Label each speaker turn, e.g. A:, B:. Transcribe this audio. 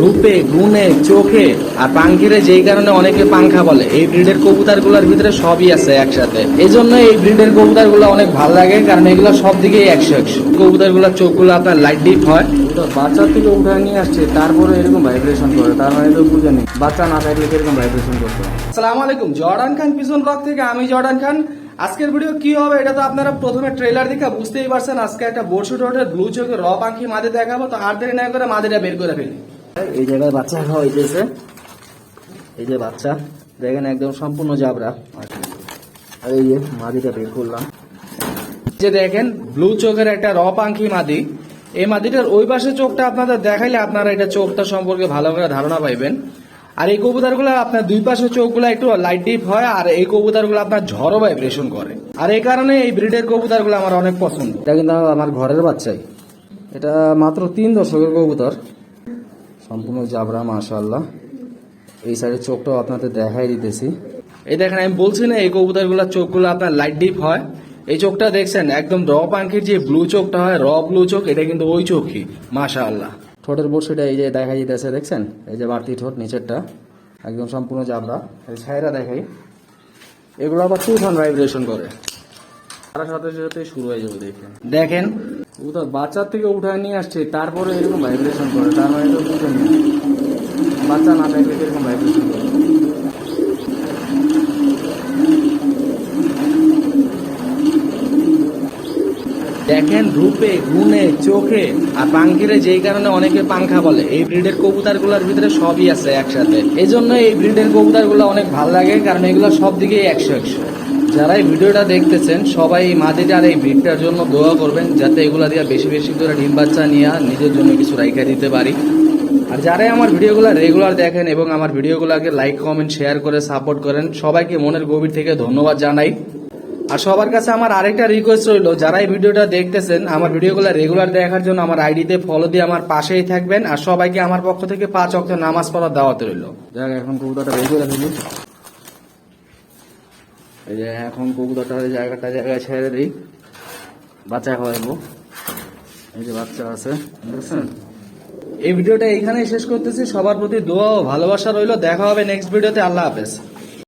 A: রূপে গুণে চোখে আর পাঙ্খিরে যেই কারণে অনেকে পাংখা বলে, এই ব্রিডের কবুতরগুলোর ভিতরে সবই আছে একসাথে। এই জন্য এই ব্রিডের কবুতরগুলো অনেক ভালো লাগে, কারণ এগুলো সব দিকেই 100-100। কবুতরগুলোর চোখগুলো আপনার লাইট ডিপ হয়। বাচ্চা থেকে উঠায় নিয়ে আসছে, তারপরে এরকম ভাইব্রেশন করে, তার মানে তো বুঝে নেই বাচ্চা না থাকলে এরকম ভাইব্রেশন করতে। আসসালামু আলাইকুম, জর্ডান খান পিজন ব্লগ থেকে আমি জর্ডান খান। আজকের ভিডিও কি হবে এটা তো আপনারা প্রথমে ট্রেলার দেখে বুঝতেই পারছেন। আজকে একটা বর্ষু টোটের ব্লু চোখে র পাখি মাদি দেখাবো, তো আর দেরি না করে মাদিটা বের করে ফেলি। এই জায়গায় বাচ্চা হইতেছে, এই যে বাচ্চা দেখেন একদম সম্পূর্ণ জাবরা। আর এই যে মাদিটা বের করলাম, যে দেখেন ব্লু চোখের একটা র পাখি মাদি। এই মাদিটার ওই পাশে চোখটা আপনাদের দেখাইলে আপনারা এটা চোখটা সম্পর্কে ভালো করে ধারণা পাইবেন। আর এই কবুতরগুলো আপনার দুই পাশে চোখগুলো একটু লাইট ডিপ হয়, আর এই কবুতরগুলো আপনার ঝড়ো ভাইব্রেশন করে। আর এই কারণে এই ব্রিডের কবুতরগুলো আমার অনেক পছন্দ। এটা কিন্তু আমার ঘরের বাচ্চাই, এটা মাত্র 3 দশকের কবুতর, সম্পূর্ণ জাবরা মাশাআল্লাহ। এই সাইডের চোখটাও আপনাদের দেখাই দিতেছি। এই দেখেন আমি বলছি না, এই কবুতরগুলোর চোখগুলো আপনার লাইট ডিপ হয়। এই চোখটা দেখছেন একদম র পাখির যে ব্লু চোখটা হয়, র ব্লু চোখ, এটা কিন্তু ওই চোখই মাশাআল্লাহ। ঠোঁটের বর্ষিটা এই যে দেখা যেতেছে, দেখছেন এই যে বাড়তি ঠোঁট, নিচেরটা একদম সম্পূর্ণ জাবরা। এই ছাইরা দেখাই, এগুলো আবার তুফান ভাইব্রেশন করে, তার সাথে সাথে শুরু হয়ে যাবে। দেখেন কবুতর বাচ্চার থেকে উঠায় নিয়ে আসছে, তারপরে এরকম ভাইব্রেশন করে, তার মানে তো বুঝে নেই বাচ্চা না থাকলে এরকম ভাইব্রেশন করে। দেখেন রূপে গুণে চোখে আর পাঙ্খিরে যেই কারণে অনেকে পাংখা বলে, এই ব্রিডের কবুতরগুলোর ভিতরে সবই আছে একসাথে। এই জন্য এই ব্রিডের কবুতরগুলো অনেক ভালো লাগে, কারণ এগুলো সব দিকেই 100-100। যারা এই ভিডিওটা দেখতেছেন সবাই এই মাদিটার এই ব্রিডটার জন্য দোয়া করবেন, যাতে এগুলা দিয়ে বেশি বেশি করে ডিম বাচ্চা নিয়ে নিজের জন্য কিছু রাইখা দিতে পারি। আর যারাই আমার ভিডিওগুলো রেগুলার দেখেন এবং আমার ভিডিওগুলোকে লাইক কমেন্ট শেয়ার করে সাপোর্ট করেন, সবাইকে মনের গভীর থেকে ধন্যবাদ জানাই। আর সবার কাছে আমার আরেকটা রিকোয়েস্ট রইল, যারা এই ভিডিওটা দেখতেছেন আমার ভিডিওগুলো রেগুলার দেখার জন্য আমার আইডিতে ফলো দিয়ে আমার পাশেই থাকবেন। আর সবাইকে আমার পক্ষ থেকে 5 ওয়াক্ত নামাজ পড়ার দাওয়াত রইল। যাক এখন কবুতরটা বের করে ফেলি। এই যে এখন কবুতরটা জায়গায় ছেড়ে দিই, বাচ্চা খাওয়াবো। এই যে বাচ্চা আছে, বুঝছেন। এই ভিডিওটা এইখানেই শেষ করতেছি। সবার প্রতি দোয়া ও ভালোবাসা রইল। দেখা হবে নেক্সট ভিডিওতে। আল্লাহ হাফেজ।